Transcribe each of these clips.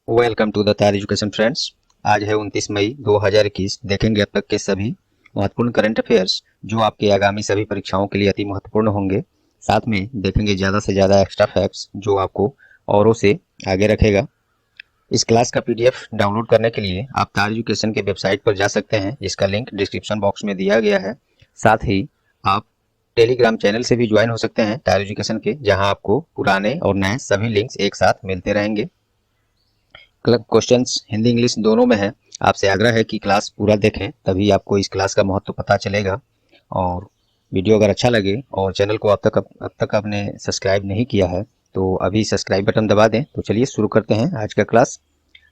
Welcome to the तार education friends. आज है 29 मई 2021। देखेंगे अब तक के सभी महत्वपूर्ण करंट अफेयर्स जो आपके आगामी सभी परीक्षाओं के लिए अति महत्वपूर्ण होंगे। साथ में देखेंगे ज़्यादा से ज़्यादा एक्स्ट्रा फैक्ट्स जो आपको औरों से आगे रखेगा। इस क्लास का पीडीएफ डाउनलोड करने के लिए आप तार एजुकेशन के वेबसाइट पर जा सकते हैं, जिसका लिंक डिस्क्रिप्शन बॉक्स में दिया गया है। साथ ही आप टेलीग्राम चैनल से भी ज्वाइन हो सकते हैं तार एजुकेशन के, जहां आपको पुराने और नए सभी लिंक्स एक साथ मिलते रहेंगे। क्वेश्चंस हिंदी इंग्लिश दोनों में है। आपसे आग्रह है कि क्लास पूरा देखें, तभी आपको इस क्लास का महत्व पता चलेगा। और वीडियो अगर अच्छा लगे और चैनल को अब तक आपने सब्सक्राइब नहीं किया है तो अभी सब्सक्राइब बटन दबा दें। तो चलिए शुरू करते हैं आज का क्लास।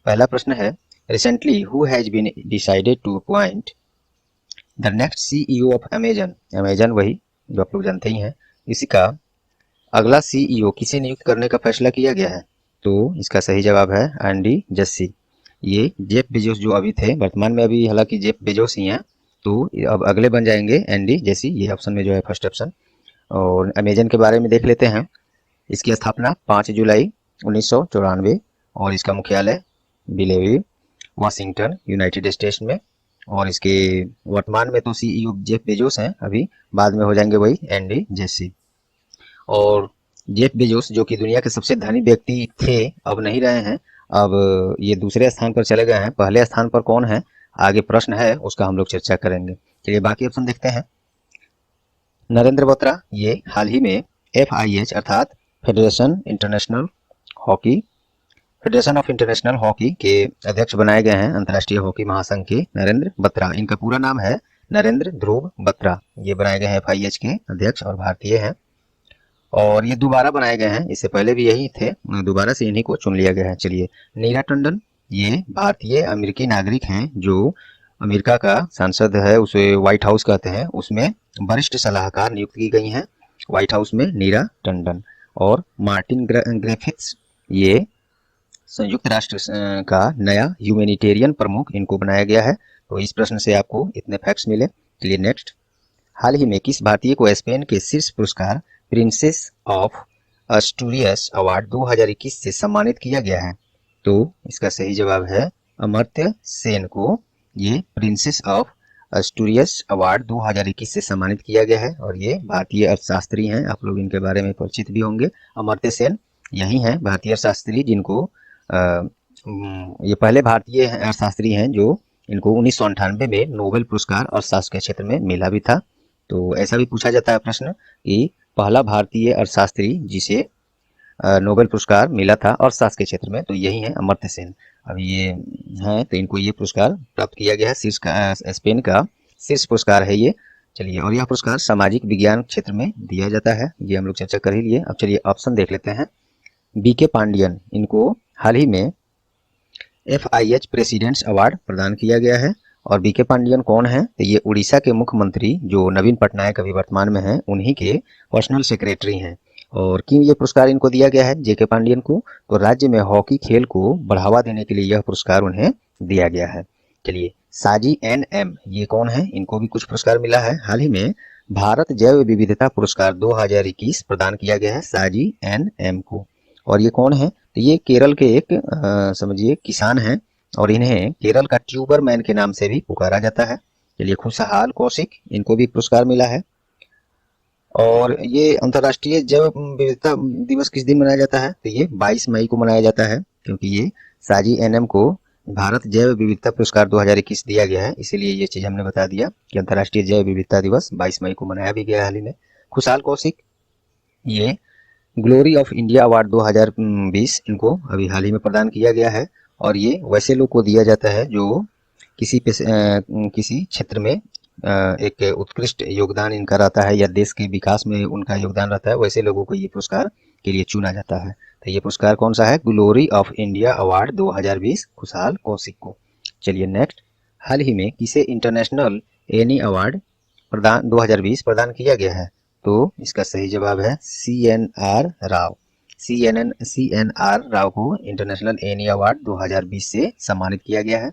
पहला प्रश्न है, recently who has been decided to appoint the next CEO of Amazon. Amazon वही जो आप लोग जानते ही हैं, इसी का अगला सीईओ किसे नियुक्त करने का फैसला किया गया है। तो इसका सही जवाब है एंडी जस्सी। ये जेफ बेजोस जो अभी थे, वर्तमान में अभी हालांकि जेफ बेजोस ही हैं, तो अब अगले बन जाएंगे एंडी जस्सी। ये ऑप्शन में जो है फर्स्ट ऑप्शन। और अमेजन के बारे में देख लेते हैं। इसकी स्थापना 5 जुलाई 1994 और इसका मुख्यालय बिलेविल वाशिंगटन यूनाइटेड स्टेट्स में। और इसके वर्तमान में तो सीईओ जेफ बेजोस हैं, अभी बाद में हो जाएंगे वही एंडी जस्सी। और जेफ बेजोस जो कि दुनिया के सबसे धनी व्यक्ति थे, अब नहीं रहे हैं, अब ये दूसरे स्थान पर चले गए हैं। पहले स्थान पर कौन है, आगे प्रश्न है, उसका हम लोग चर्चा करेंगे। चलिए बाकी ऑप्शन देखते हैं। नरेंद्र बत्रा, ये हाल ही में FIH अर्थात फेडरेशन ऑफ इंटरनेशनल हॉकी के अध्यक्ष बनाए गए हैं, अंतर्राष्ट्रीय हॉकी महासंघ के नरेंद्र बत्रा। इनका पूरा नाम है नरेंद्र ध्रुव बत्रा। ये बनाए गए हैं FIH के अध्यक्ष और भारतीय हैं। और ये दोबारा बनाए गए हैं, इससे पहले भी यही थे, दोबारा से इन्हीं को चुन लिया गया है। चलिए नीरा टंडन, ये भारतीय अमेरिकी नागरिक हैं जो अमेरिका का सांसद है, उसे व्हाइट हाउस कहते हैं, उसमें वरिष्ठ सलाहकार नियुक्त की गई हैं व्हाइट हाउस में, नीरा टंडन। और मार्टिन ग्रिफिथ्स, ये संयुक्त राष्ट्र का नया ह्यूमैनिटेरियन प्रमुख, इनको बनाया गया है। तो इस प्रश्न से आपको इतने फैक्ट्स मिले। चलिए नेक्स्ट, हाल ही में किस भारतीय को स्पेन के शीर्ष पुरस्कार प्रिंसेस ऑफ अस्टूरियस अवार्ड 2021 से सम्मानित किया गया है। तो इसका सही जवाब है अमर्त्य सेन को ये प्रिंसेस ऑफ अस्टूरियस अवार्ड 2021 से सम्मानित किया गया है। और ये भारतीय अर्थशास्त्री हैं, आप लोग इनके बारे में परिचित भी होंगे। अमर्त्य सेन यही हैं भारतीय अर्थशास्त्री जिनको ये पहले भारतीय अर्थशास्त्री हैं जो इनको 1998 में नोबेल पुरस्कार अर्थशास्त्र के क्षेत्र में मिला भी था। तो ऐसा भी पूछा जाता है प्रश्न कि पहला भारतीय अर्थशास्त्री जिसे नोबेल पुरस्कार मिला था अर्थशास्त्र के क्षेत्र में, तो यही है अमर्त्य सेन। अब ये हैं, तो इनको ये पुरस्कार प्राप्त किया गया है, शीर्ष का स्पेन का शीर्ष पुरस्कार है ये। चलिए, और यह पुरस्कार सामाजिक विज्ञान क्षेत्र में दिया जाता है, ये हम लोग चर्चा कर ही लिए। अब चलिए ऑप्शन देख लेते हैं। BK पांडियन, इनको हाल ही में FIH प्रेसिडेंट्स अवार्ड प्रदान किया गया है। और BK पांडियन कौन है, तो ये उड़ीसा के मुख्यमंत्री जो नवीन पटनायक अभी वर्तमान में हैं, उन्हीं के पर्सनल सेक्रेटरी हैं। और क्यों ये पुरस्कार इनको दिया गया है JK पांडियन को, तो राज्य में हॉकी खेल को बढ़ावा देने के लिए यह पुरस्कार उन्हें दिया गया है। चलिए साजी NM, ये कौन है, इनको भी कुछ पुरस्कार मिला है। हाल ही में भारत जैव विविधता पुरस्कार 2021 प्रदान किया गया है साजी NM को। और ये कौन है, तो ये केरल के एक समझिए किसान हैं, और इन्हें केरल का ट्यूबर मैन के नाम से भी पुकारा जाता है। चलिए खुशहाल कौशिक, इनको भी पुरस्कार मिला है। और ये अंतर्राष्ट्रीय जैव विविधता दिवस किस दिन मनाया जाता है, तो ये 22 मई को मनाया जाता है, क्योंकि ये साजी NM को भारत जैव विविधता पुरस्कार 2021 दिया गया है, इसीलिए ये चीज हमने बता दिया कि अंतर्राष्ट्रीय जैव विविधता दिवस 22 मई को मनाया भी गया हाल ही में। खुशहाल कौशिक, ये ग्लोरी ऑफ इंडिया अवार्ड 2020 इनको अभी हाल ही में प्रदान किया गया है। और ये वैसे लोग को दिया जाता है जो किसी क्षेत्र में एक उत्कृष्ट योगदान इनका रहता है या देश के विकास में उनका योगदान रहता है, वैसे लोगों को ये पुरस्कार के लिए चुना जाता है। तो ये पुरस्कार कौन सा है, ग्लोरी ऑफ इंडिया अवार्ड 2020 खुशहाल कौशिक को। चलिए नेक्स्ट, हाल ही में किसे इंटरनेशनल एनी अवार्ड 2020 प्रदान किया गया है, तो इसका सही जवाब है CNR राव। CNR राव को इंटरनेशनल एनी अवार्ड 2020 से सम्मानित किया गया है।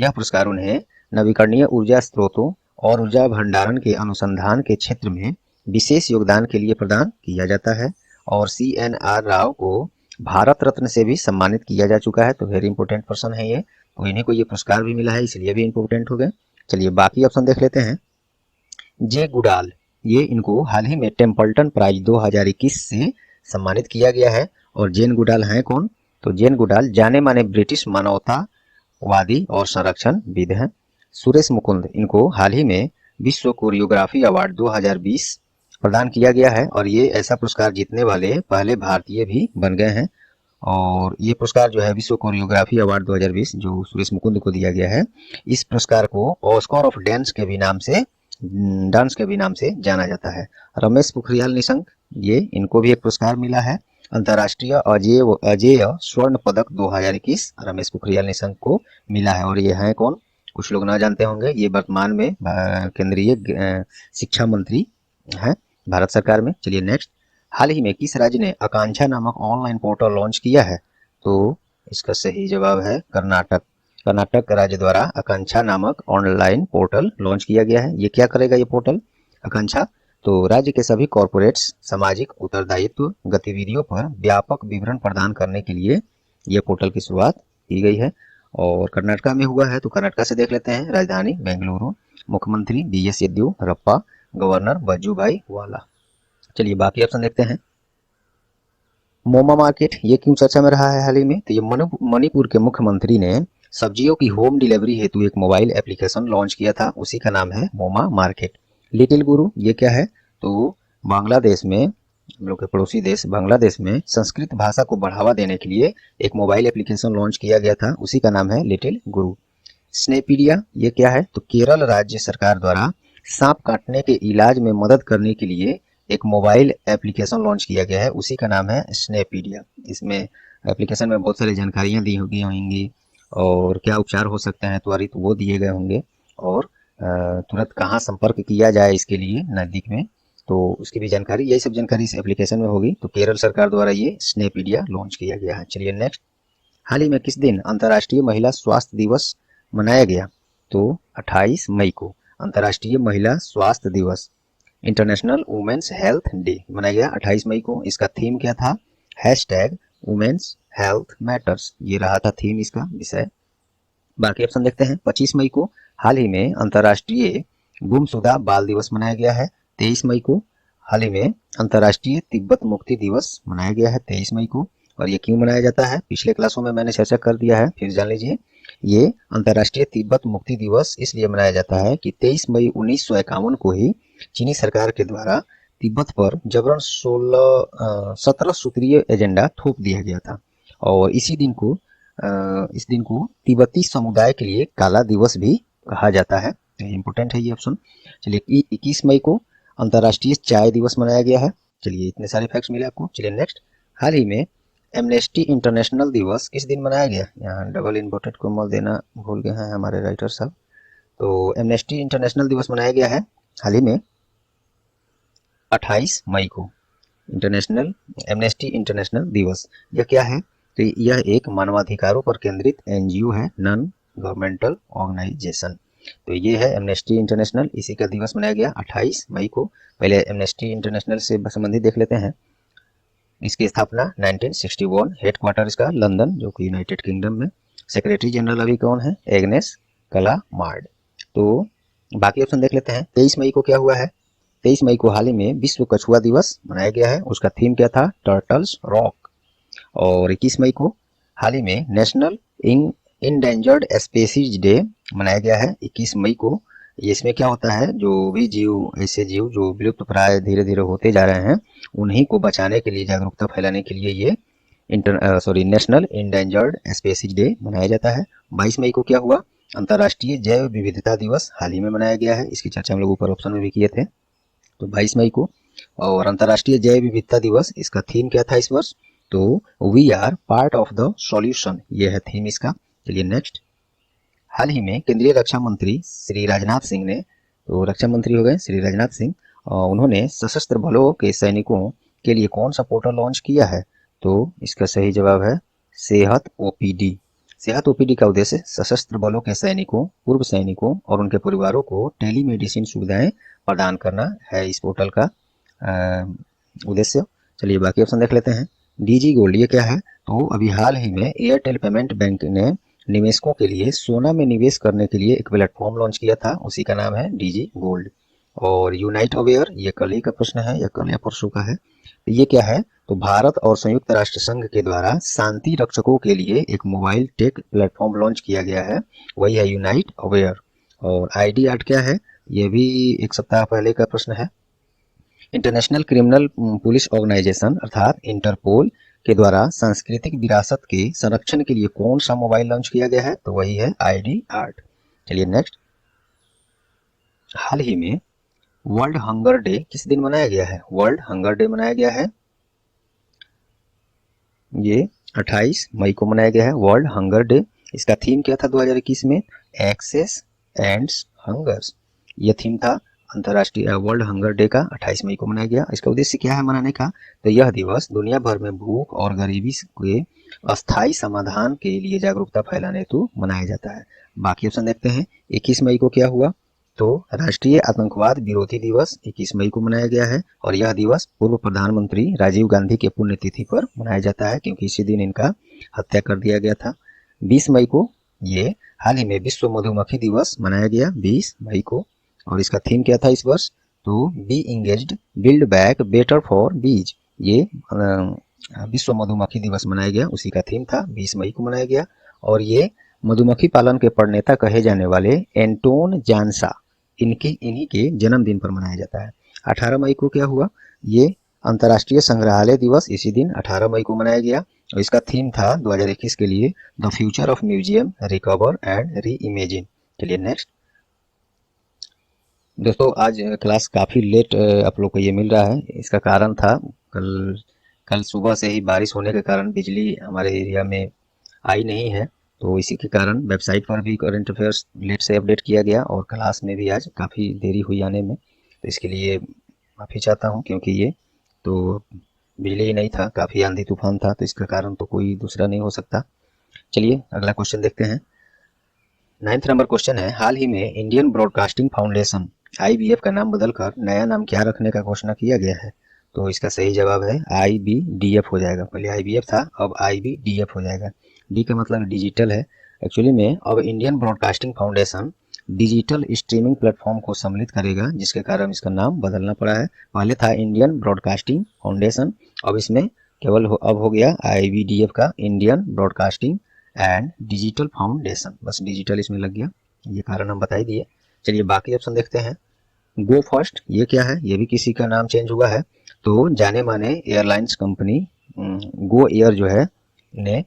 यह पुरस्कार उन्हें नवीकरणीय ऊर्जा स्रोतों और ऊर्जा भंडारण के अनुसंधान के क्षेत्र में विशेष योगदान के लिए प्रदान किया जाता है। और CNR राव को भारत रत्न से भी सम्मानित किया जा चुका है, तो वेरी इंपॉर्टेंट पर्सन है ये, तो इन्हीं को ये पुरस्कार भी मिला है, इसलिए भी इंपॉर्टेंट हो गए। चलिए बाकी ऑप्शन देख लेते हैं। जे गुडाल, ये इनको हाल ही में टेम्पल्टन प्राइज 2021 से सम्मानित किया गया है। और जेन गुडाल हैं कौन? तो जेन गुडाल जाने माने ब्रिटिश मानवतावादी और संरक्षणविद हैं। सुरेश मुकुंद, इनको हाल ही में विश्व कोरियोग्राफी अवार्ड 2020 प्रदान किया गया है और ये ऐसा पुरस्कार जीतने वाले पहले भारतीय भी बन गए हैं। और ये पुरस्कार जो है विश्व कोरियोग्राफी अवार्ड 2020 जो सुरेश मुकुंद को दिया गया है, इस पुरस्कार को ऑस्कर ऑफ डांस के भी नाम से जाना जाता है। रमेश पोखरियाल निशंक, ये इनको भी एक पुरस्कार मिला है, अंतर्राष्ट्रीय अजेय स्वर्ण पदक 2021 रमेश पोखरियाल निशंक को मिला है। और ये हैं कौन? कुछ लोग ना जानते होंगे, ये वर्तमान में केंद्रीय शिक्षा मंत्री हैं भारत सरकार में। चलिए नेक्स्ट, हाल ही में किस राज्य ने आकांक्षा नामक ऑनलाइन पोर्टल लॉन्च किया है? तो इसका सही जवाब है कर्नाटक। कर्नाटक राज्य द्वारा आकांक्षा नामक ऑनलाइन पोर्टल लॉन्च किया गया है। ये क्या करेगा ये पोर्टल आकांक्षा? तो राज्य के सभी कॉर्पोरेट्स सामाजिक उत्तरदायित्व गतिविधियों पर व्यापक विवरण प्रदान करने के लिए ये पोर्टल की शुरुआत की गई है और कर्नाटका में हुआ है। तो कर्नाटका से देख लेते हैं। राजधानी बेंगलुरु, मुख्यमंत्री BS येदियुरप्पा, गवर्नर वजुभाई वाला। चलिए बाकी ऑप्शन देखते हैं। मोमा मार्केट, ये क्यों चर्चा में रहा है हाल ही में? तो ये मणिपुर के मुख्यमंत्री ने सब्जियों की होम डिलीवरी हेतु एक मोबाइल एप्लीकेशन लॉन्च किया था, उसी का नाम है मोमा मार्केट। लिटिल गुरु, ये क्या है? तो बांग्लादेश में, हम लोग के पड़ोसी देश बांग्लादेश में संस्कृत भाषा को बढ़ावा देने के लिए एक मोबाइल एप्लीकेशन लॉन्च किया गया था, उसी का नाम है लिटिल गुरु। स्नेपीडिया, ये क्या है? तो केरल राज्य सरकार द्वारा सांप काटने के इलाज में मदद करने के लिए एक मोबाइल एप्लीकेशन लॉन्च किया गया है, उसी का नाम है स्नेपीडिया। इसमें एप्लीकेशन में बहुत सारी जानकारियां दी होंगी और क्या उपचार हो सकते हैं त्वरित वो दिए गए होंगे और तुरंत कहाँ संपर्क किया जाए इसके लिए नज़दीक में, तो उसकी भी जानकारी, यही सब जानकारी इस एप्लीकेशन में होगी। तो केरल सरकार द्वारा ये स्नेपीडिया लॉन्च किया गया है। चलिए नेक्स्ट, हाल ही में किस दिन अंतर्राष्ट्रीय महिला स्वास्थ्य दिवस मनाया गया? तो 28 मई को अंतर्राष्ट्रीय महिला स्वास्थ्य दिवस, इंटरनेशनल वुमेन्स हेल्थ डे मनाया गया 28 मई को। इसका थीम क्या था? #वुमेन्स हेल्थ मैटर्स, ये रहा था थीम, इसका विषय। बाकी ऑप्शन देखते हैं। 25 मई को हाल ही में अंतर्राष्ट्रीय गुमशुदा बाल दिवस मनाया गया है। 23 मई को हाल ही में अंतर्राष्ट्रीय तिब्बत मुक्ति दिवस मनाया गया है 23 मई को। और ये क्यों मनाया जाता है पिछले क्लासों में मैंने चर्चा कर दिया है, फिर जान लीजिए। ये अंतर्राष्ट्रीय तिब्बत मुक्ति दिवस इसलिए मनाया जाता है कि 23 मई 1951 को ही चीनी सरकार के द्वारा तिब्बत पर जबरन 17 सूत्रीय एजेंडा थोप दिया गया था और इस दिन को तिब्बती समुदाय के लिए काला दिवस भी कहा जाता है। इम्पोर्टेंट है ये ऑप्शन। चलिए 21 मई को अंतर्राष्ट्रीय चाय दिवस मनाया गया है। चलिए इतने सारे फैक्ट्स मिले आपको। चलिए नेक्स्ट, हाल ही में एमनेस्टी इंटरनेशनल दिवस किस दिन मनाया गया? यहाँ डबल इन्वर्टेड कोमल देना भूल गए हैं हमारे राइटर साहब। तो एमनेस्टी इंटरनेशनल दिवस मनाया गया है हाल ही में 28 मई को। एमनेस्टी इंटरनेशनल दिवस यह क्या है? तो यह एक मानवाधिकारों पर केंद्रित NGO है, नॉन गवर्नमेंटल ऑर्गेनाइजेशन। तो ये है एमनेस्टी इंटरनेशनल, इसी का दिवस मनाया गया 28 मई को। पहले एमनेस्टी इंटरनेशनल से संबंधित देख लेते हैं। इसकी स्थापना 1961, हेडक्वार्टर इसका लंदन जो कि यूनाइटेड किंगडम में। सेक्रेटरी जनरल अभी कौन है? एग्नेस कलामार्ड। तो बाकी ऑप्शन देख लेते हैं। 23 मई को क्या हुआ है? 23 मई को हाल ही में विश्व कछुआ दिवस मनाया गया है, उसका थीम क्या था? Turtles rock. और 21 मई को हाल ही में नेशनल इंडेंजर्ड स्पीशीज डे मनाया गया है 21 मई को। इसमें क्या होता है, जो भी ऐसे जीव जो विलुप्त प्राय धीरे धीरे होते जा रहे हैं उन्हीं को बचाने के लिए, जागरूकता फैलाने के लिए ये नेशनल इंडेंजर्ड स्पीशीज डे मनाया जाता है। 22 मई को क्या हुआ? अंतर्राष्ट्रीय जैव विविधता दिवस हाल ही में मनाया गया है, इसकी चर्चा हम लोग ऊपर ऑप्शन में भी किए थे। तो 22 मई को और अंतर्राष्ट्रीय जैव विविधता दिवस, इसका थीम क्या था इस वर्ष? तो we are part of the solution, ये है थीम इसका। चलिए नेक्स्ट, हाल ही में केंद्रीय रक्षा मंत्री श्री राजनाथ सिंह ने, तो रक्षा मंत्री हो गए श्री राजनाथ सिंह, उन्होंने सशस्त्र बलों के सैनिकों के लिए कौन सा पोर्टल लॉन्च किया है? तो इसका सही जवाब है सेहत OPD। सेहत ओपीडी का उद्देश्य सशस्त्र बलों के सैनिकों, पूर्व सैनिकों और उनके परिवारों को टेलीमेडिसिन सुविधाएं प्रदान करना है इस पोर्टल का उद्देश्य। चलिए बाकी ऑप्शन देख लेते हैं। डीजी गोल्ड ये क्या है? तो अभी हाल ही में एयरटेल पेमेंट बैंक ने निवेशकों के लिए सोना में निवेश करने के लिए एक प्लेटफॉर्म लॉन्च किया था, उसी का नाम है डीजी गोल्ड। और यूनाइट अवेयर ये कल ही का प्रश्न है या कल या परसों का है। ये क्या है? तो भारत और संयुक्त राष्ट्र संघ के द्वारा शांति रक्षकों के लिए एक मोबाइल टेक प्लेटफॉर्म लॉन्च किया गया है, वही है यूनाइट अवेयर। और आईडी आर्ट क्या है? ये भी एक सप्ताह पहले का प्रश्न है। इंटरनेशनल क्रिमिनल पुलिस ऑर्गेनाइजेशन अर्थात इंटरपोल के द्वारा सांस्कृतिक विरासत के संरक्षण के लिए कौन सा मोबाइल लॉन्च किया गया है? तो वही है आईडी आर्ट। चलिए नेक्स्ट। हाल ही में वर्ल्ड हंगर डे किस दिन मनाया गया है? वर्ल्ड हंगर डे मनाया गया है, ये 28 मई को मनाया गया है वर्ल्ड हंगर डे। इसका थीम क्या था 2021 में? एक्सेस एंड्स हंगर्स, ये थीम था अंतर्राष्ट्रीय वर्ल्ड हंगर डे का 28 मई को मनाया गया। इसका उद्देश्य क्या है मनाने का? तो यह दिवस दुनिया भर में भूख और गरीबी के अस्थायी समाधान के लिए जागरूकता फैलाने हेतु मनाया जाता है। बाकी ऑप्शन देखते हैं। 21 मई को क्या हुआ? तो राष्ट्रीय आतंकवाद विरोधी दिवस 21 मई को मनाया गया है और यह दिवस पूर्व प्रधानमंत्री राजीव गांधी के पुण्यतिथि पर मनाया जाता है, क्योंकि इसी दिन इनका हत्या कर दिया गया था। 20 मई को ये हाल ही में विश्व मधुमक्खी दिवस मनाया गया 20 मई को, और इसका थीम क्या था इस वर्ष? तो bee engaged build back better for bees, ये विश्व मधुमक्खी दिवस मनाया गया, उसी का थीम था, 20 मई को मनाया गया। और ये मधुमक्खी पालन के प्रणेता कहे जाने वाले एंटोन जानसा इन्हीं के जन्मदिन पर मनाया जाता है। 18 मई को क्या हुआ? ये अंतर्राष्ट्रीय संग्रहालय दिवस इसी दिन 18 मई को मनाया गया और इसका थीम था 2021 के लिए the future of museum recover and re imagine. चलिए नेक्स्ट। दोस्तों आज क्लास काफ़ी लेट आप लोग को ये मिल रहा है, इसका कारण था कल सुबह से ही बारिश होने के कारण बिजली हमारे एरिया में आई नहीं है, तो इसी के कारण वेबसाइट पर भी करंट अफेयर्स लेट से अपडेट किया गया और क्लास में भी आज काफ़ी देरी हुई आने में, तो इसके लिए माफ़ी चाहता हूँ, क्योंकि ये तो बिजली ही नहीं था, काफ़ी आंधी तूफान था, तो इसका कारण तो कोई दूसरा नहीं हो सकता। चलिए अगला क्वेश्चन देखते हैं। 9th नंबर क्वेश्चन है, हाल ही में इंडियन ब्रॉडकास्टिंग फाउंडेशन IBF का नाम बदलकर नया नाम क्या रखने का घोषणा किया गया है? तो इसका सही जवाब है IBDF हो जाएगा। पहले IBF था, अब IBDF हो जाएगा। डी का मतलब डिजिटल है। एक्चुअली में अब Indian broadcasting foundation digital streaming platform को सम्मिलित करेगा, जिसके कारण इसका नाम बदलना पड़ा है। पहले था इंडियन ब्रॉडकास्टिंग फाउंडेशन, अब इसमें केवल अब हो गया IBDF का Indian broadcasting and digital foundation, बस डिजिटल इसमें लग गया, ये कारण हम बता ही दिए। चलिए बाकी ऑप्शन देखते हैं। गो फर्स्ट ये क्या है? ये भी किसी का नाम चेंज हुआ है। तो जाने माने एयरलाइंस कंपनी गो एयर जो है ने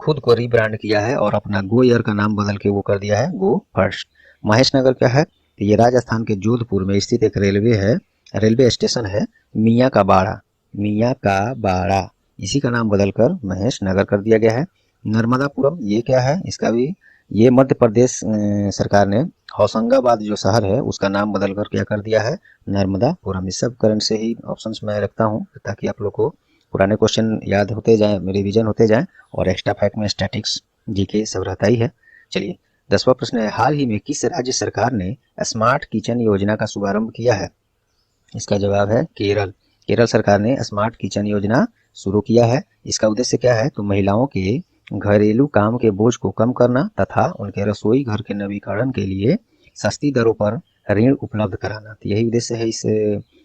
खुद को रीब्रांड किया है और अपना गो एयर का नाम बदल के वो कर दिया है गो फर्स्ट। महेश नगर क्या है? तो ये राजस्थान के जोधपुर में स्थित एक रेलवे स्टेशन है, मियाँ का बाड़ा, इसी का नाम बदलकर महेश नगर कर दिया गया है। नर्मदापुरम ये क्या है? इसका भी ये मध्य प्रदेश सरकार ने होशंगाबाद जो शहर है उसका नाम बदलकर क्या कर दिया है? नर्मदापुरम। इस सब करंट से ही ऑप्शंस मैं रखता हूँ ताकि आप लोग को पुराने क्वेश्चन याद होते जाएं, रिवीजन होते जाएं, और एक्स्ट्रा फैक्ट में स्टैटिक्स जीके सब रहता ही है। चलिए 10वां प्रश्न है, हाल ही में किस राज्य सरकार ने स्मार्ट किचन योजना का शुभारंभ किया है? इसका जवाब है केरल सरकार ने स्मार्ट किचन योजना शुरू किया है। इसका उद्देश्य क्या है? तो महिलाओं के घरेलू काम के बोझ को कम करना तथा उनके रसोई घर के नवीकरण के लिए सस्ती दरों पर ऋण उपलब्ध कराना, तो यही उद्देश्य है इस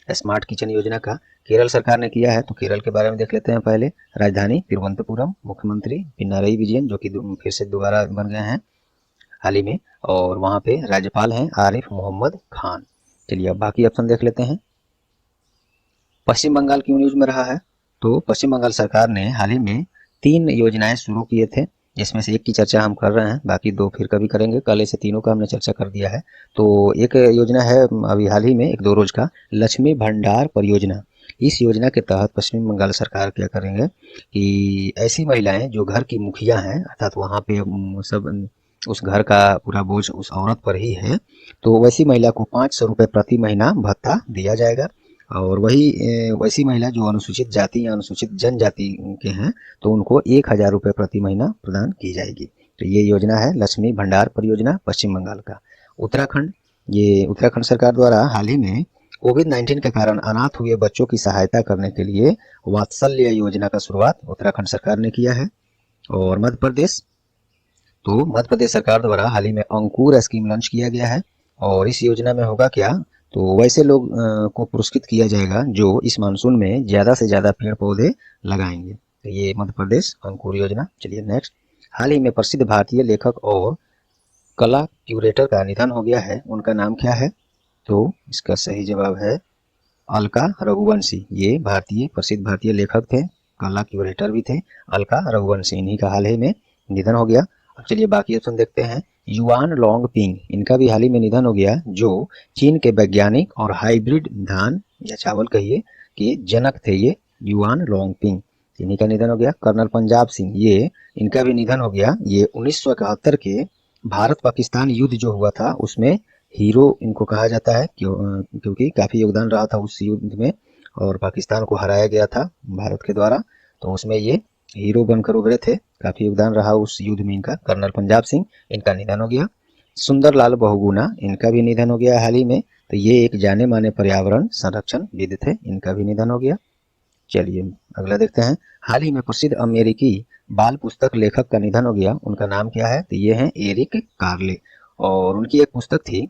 स्मार्ट किचन योजना का। केरल सरकार ने किया है, तो केरल के बारे में देख लेते हैं पहले। राजधानी तिरुवनंतपुरम, मुख्यमंत्री पिनाराई विजयन जो कि फिर से दोबारा बन गए हैं हाल ही में, और वहाँ पे राज्यपाल हैं आरिफ मोहम्मद खान। चलिए अब बाकी ऑप्शन देख लेते हैं। पश्चिम बंगाल क्यों न्यूज में रहा है? तो पश्चिम बंगाल सरकार ने हाल ही में 3 योजनाएं शुरू किए थे, जिसमें से एक की चर्चा हम कर रहे हैं, बाकी 2 फिर कभी करेंगे। कल ऐसे तीनों का हमने चर्चा कर दिया है। तो एक योजना है अभी हाल ही में 1-2 रोज का, लक्ष्मी भंडार परियोजना। इस योजना के तहत पश्चिम बंगाल सरकार क्या करेंगे कि ऐसी महिलाएं जो घर की मुखिया हैं, अर्थात वहाँ पे सब उस घर का पूरा बोझ उस औरत पर ही है, तो वैसी महिला को 500 रुपये प्रति महीना भत्ता दिया जाएगा। और वैसी महिला जो अनुसूचित जाति या अनुसूचित जनजाति के हैं, तो उनको 1000 रुपये प्रति महीना प्रदान की जाएगी। तो ये योजना है लक्ष्मी भंडार परियोजना, पश्चिम बंगाल का। उत्तराखंड, ये उत्तराखंड सरकार द्वारा हाल ही में कोविड-19 के कारण अनाथ हुए बच्चों की सहायता करने के लिए वात्सल्य योजना का शुरुआत उत्तराखंड सरकार ने किया है। और मध्य प्रदेश, तो मध्य प्रदेश सरकार द्वारा हाल ही में अंकुर स्कीम लॉन्च किया गया है। और इस योजना में होगा क्या, तो वैसे लोग को पुरस्कृत किया जाएगा जो इस मानसून में ज़्यादा से ज़्यादा पेड़ पौधे लगाएंगे। तो ये मध्य प्रदेश अंकुर योजना। चलिए नेक्स्ट, हाल ही में प्रसिद्ध भारतीय लेखक और कला क्यूरेटर का निधन हो गया है, उनका नाम क्या है, तो इसका सही जवाब है अलका रघुवंशी। ये प्रसिद्ध भारतीय लेखक थे, कला क्यूरेटर भी थे, अलका रघुवंशी, इन्हीं का हाल ही में निधन हो गया। अब चलिए बाकी ऑप्शन देखते हैं। युआन लोंग पिंग, इनका भी हाल ही में निधन हो गया, जो चीन के वैज्ञानिक और हाइब्रिड धान या चावल कहिए कि जनक थे ये युआन लोंग पिंग, इन्हीं का निधन हो गया। कर्नल पंजाब सिंह, ये इनका भी निधन हो गया। ये 1971 के भारत पाकिस्तान युद्ध जो हुआ था उसमें हीरो इनको कहा जाता है, क्योंकि काफ़ी योगदान रहा था उस युद्ध में और पाकिस्तान को हराया गया था भारत के द्वारा, तो उसमें ये हीरो बनकर उभरे थे, काफ़ी योगदान रहा उस युद्ध में इनका। कर्नल पंजाब सिंह, इनका निधन हो गया। सुंदरलाल बहुगुणा, इनका भी निधन हो गया हाल ही में, तो ये एक जाने माने पर्यावरण संरक्षण विद थे, इनका भी निधन हो गया। चलिए अगला देखते हैं। हाल ही में प्रसिद्ध अमेरिकी बाल पुस्तक लेखक का निधन हो गया, उनका नाम क्या है, तो ये है एरिक कार्ले। और उनकी एक पुस्तक थी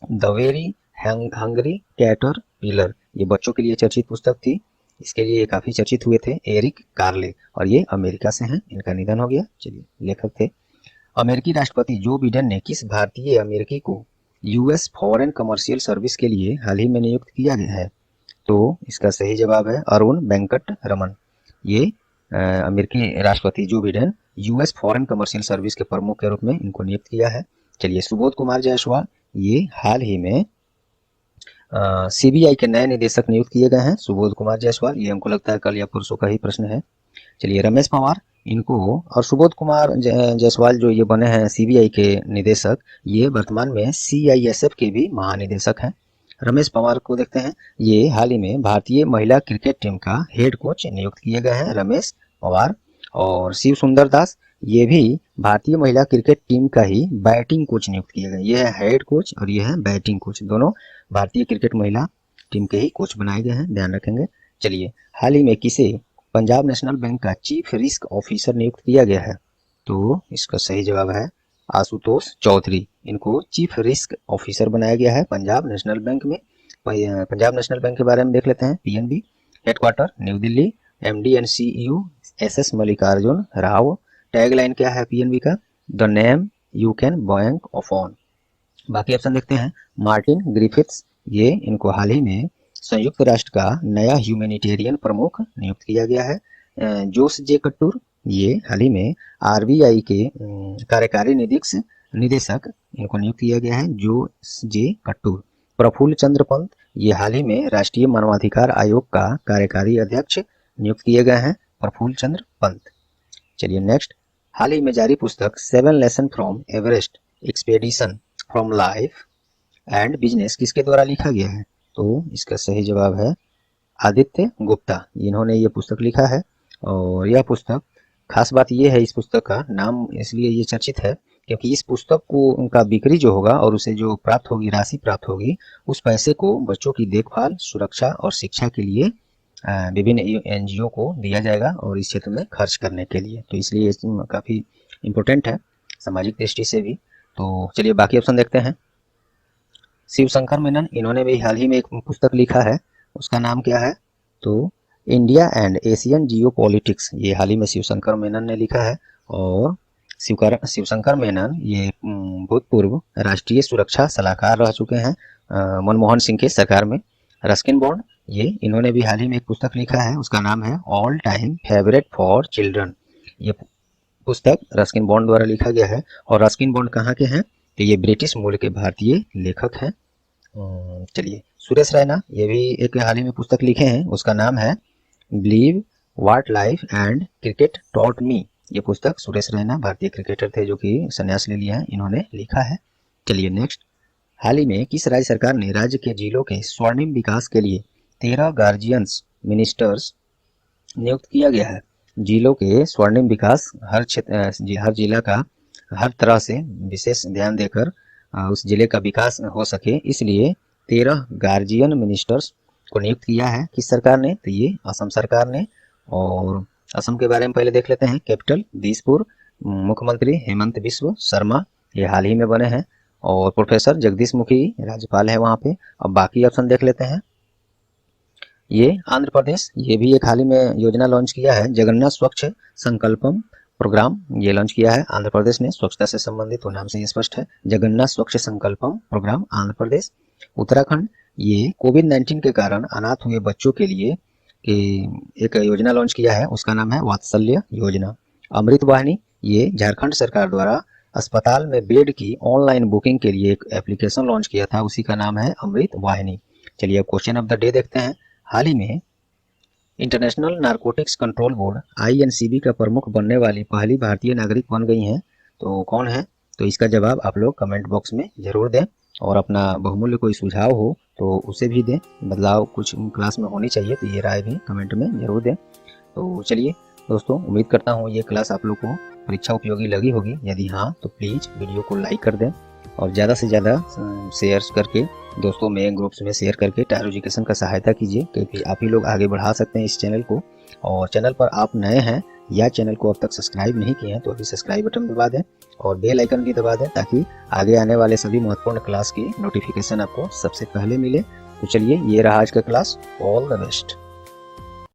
द वेरी हंग्री कैटरपिलर, ये बच्चों के लिए चर्चित पुस्तक थी, इसके लिए ये काफ़ी चर्चित हुए थे एरिक कार्ले, और ये अमेरिका से हैं, इनका निधन हो गया। चलिए लेखक थे। अमेरिकी राष्ट्रपति जो बिडेन ने किस भारतीय अमेरिकी को यूएस फॉरेन कमर्शियल सर्विस के लिए हाल ही में नियुक्त किया गया है, तो इसका सही जवाब है अरुण वेंकट रमन। ये अमेरिकी राष्ट्रपति Joe Biden US foreign commercial service के प्रमुख के रूप में इनको नियुक्त किया है। चलिए सुबोध कुमार जायसवाल, ये हाल ही में सीबीआई के नए निदेशक नियुक्त किए गए हैं, सुबोध कुमार जायसवाल, ये हमको लगता है कल या परसों का ही प्रश्न है। चलिए रमेश पवार, इनको और सुबोध कुमार जायसवाल जो ये बने हैं सीबीआई के निदेशक, ये वर्तमान में सीआईएसएफ के भी महानिदेशक हैं। रमेश पवार को देखते हैं, ये हाल ही में भारतीय महिला क्रिकेट टीम का हेड कोच नियुक्त किए गए हैं रमेश पवार। और शिव सुंदर दास, ये भी भारतीय महिला क्रिकेट टीम का ही बैटिंग कोच नियुक्त किए गए, ये है हेड कोच और ये है बैटिंग कोच, दोनों भारतीय क्रिकेट महिला टीम के ही कोच बनाए गए हैं, ध्यान रखेंगे। चलिए हाल ही में किसे पंजाब नेशनल बैंक का चीफ रिस्क ऑफिसर नियुक्त किया गया है, तो इसका सही जवाब है आशुतोष चौधरी, इनको चीफ रिस्क ऑफिसर बनाया गया है पंजाब नेशनल बैंक में। पंजाब नेशनल बैंक के बारे में देख लेते हैं। PNB headquarter new Delhi, MD and CEO SS Mallikarjun Rao. Tagline क्या है पीएनबी का, the name you can bank of on. बाकी ऑप्शन देखते हैं। मार्टिन ग्रिफिथ्स, ये इनको हाल ही में संयुक्त राष्ट्र का नया ह्यूमैनिटेरियन प्रमुख नियुक्त किया गया है। जोस जे कट्टूर, ये हाल ही में आरबीआई के कार्यकारी निदेशक इनको नियुक्त किया गया है, जोस जे कट्टूर। प्रफुल्ल चंद्र पंत, ये हाल ही में राष्ट्रीय मानवाधिकार आयोग का कार्यकारी अध्यक्ष नियुक्त किए गए हैं, प्रफुल्ल चंद्र पंत। चलिए नेक्स्ट, हाल ही में जारी पुस्तक 7 lesson from Everest expedition from life and business किसके द्वारा लिखा गया है, तो इसका सही जवाब है आदित्य गुप्ता, इन्होंने ये पुस्तक लिखा है। और यह पुस्तक, खास बात यह है इस पुस्तक का नाम इसलिए ये चर्चित है क्योंकि इस पुस्तक को उनका बिक्री जो होगा और उसे जो प्राप्त होगी, राशि प्राप्त होगी, उस पैसे को बच्चों की देखभाल, सुरक्षा और शिक्षा के लिए विभिन्न एनजीओ को दिया जाएगा और इस क्षेत्र में खर्च करने के लिए, तो इसलिए काफ़ी इम्पोर्टेंट है सामाजिक दृष्टि से भी। तो चलिए बाकी ऑप्शन देखते हैं। शिवशंकर मेनन, इन्होंने भी हाल ही में एक पुस्तक लिखा है, उसका नाम क्या है, तो India and Asian Jio politics, ये हाल ही में शिवशंकर मेनन ने लिखा है। और शिवशंकर मेनन ये भूतपूर्व राष्ट्रीय सुरक्षा सलाहकार रह चुके हैं मनमोहन सिंह के सरकार में। रस्किन बॉन्ड, ये इन्होंने भी हाल ही में एक पुस्तक लिखा है, उसका नाम है all time favourite for children, ये पुस्तक रस्किन बॉन्ड द्वारा लिखा गया है। और रस्किन बॉन्ड कहाँ के हैं, तो ये ब्रिटिश मूल के भारतीय लेखक हैं। चलिए सुरेश रैना, ये भी एक हाल ही में पुस्तक लिखे हैं, उसका नाम है believe what life and cricket taught me, ये पुस्तक सुरेश रैना भारतीय क्रिकेटर थे जो कि संन्यास ले लिया है, इन्होंने लिखा है। चलिए नेक्स्ट, हाल ही में किस राज्य सरकार ने राज्य के जिलों के स्वर्णिम विकास के लिए 13 गार्जियंस मिनिस्टर्स नियुक्त किया गया है। जिलों के स्वर्णिम विकास, हर जिला का हर तरह से विशेष ध्यान देकर उस जिले का विकास हो सके, इसलिए 13 गार्जियन मिनिस्टर्स को नियुक्त किया है। किस सरकार ने? तो ये असम सरकार ने। और असम के बारे में पहले देख लेते हैं। कैपिटल दिसपुर, मुख्यमंत्री हेमंत बिस्व शर्मा, ये हाल ही में बने हैं। और प्रोफेसर जगदीश मुखी राज्यपाल है वहाँ पे। अब बाकी ऑप्शन देख लेते हैं। ये आंध्र प्रदेश, ये भी एक हाल ही में योजना लॉन्च किया है, जगन्नाथ स्वच्छ संकल्पम प्रोग्राम ये लॉन्च किया है आंध्र प्रदेश ने, स्वच्छता से संबंधित, तो नाम से ये स्पष्ट है, जगन्नाथ स्वच्छ संकल्पम प्रोग्राम आंध्र प्रदेश। उत्तराखंड, ये कोविड-19 के कारण अनाथ हुए बच्चों के लिए एक योजना लॉन्च किया है, उसका नाम है वात्सल्य योजना। अमृत वाहिनी, ये झारखंड सरकार द्वारा अस्पताल में बेड की ऑनलाइन बुकिंग के लिए एक एप्लीकेशन लॉन्च किया था, उसी का नाम है अमृत वाहिनी। चलिए अब क्वेश्चन ऑफ द डे देखते हैं। हाल ही में international narcotics control board INCB का प्रमुख बनने वाली पहली भारतीय नागरिक बन गई हैं, तो कौन है? तो इसका जवाब आप लोग कमेंट बॉक्स में जरूर दें, और अपना बहुमूल्य कोई सुझाव हो तो उसे भी दें। बदलाव कुछ क्लास में होनी चाहिए, तो ये राय भी कमेंट में जरूर दें। तो चलिए दोस्तों, उम्मीद करता हूँ ये क्लास आप लोग को परीक्षा उपयोगी लगी होगी। यदि हाँ तो प्लीज़ वीडियो को लाइक कर दें और ज़्यादा से ज़्यादा शेयर करके दोस्तों में ग्रुप्स में शेयर करके टायर एजुकेशन का सहायता कीजिए, क्योंकि आप ही लोग आगे बढ़ा सकते हैं इस चैनल को। और चैनल पर आप नए हैं या चैनल को अब तक सब्सक्राइब नहीं किए हैं तो अभी सब्सक्राइब बटन दबा दें और बेल आइकन भी दबा दें, ताकि आगे आने वाले सभी महत्वपूर्ण क्लास की नोटिफिकेशन आपको सबसे पहले मिले। तो चलिए, ये रहा आज का क्लास। All the best.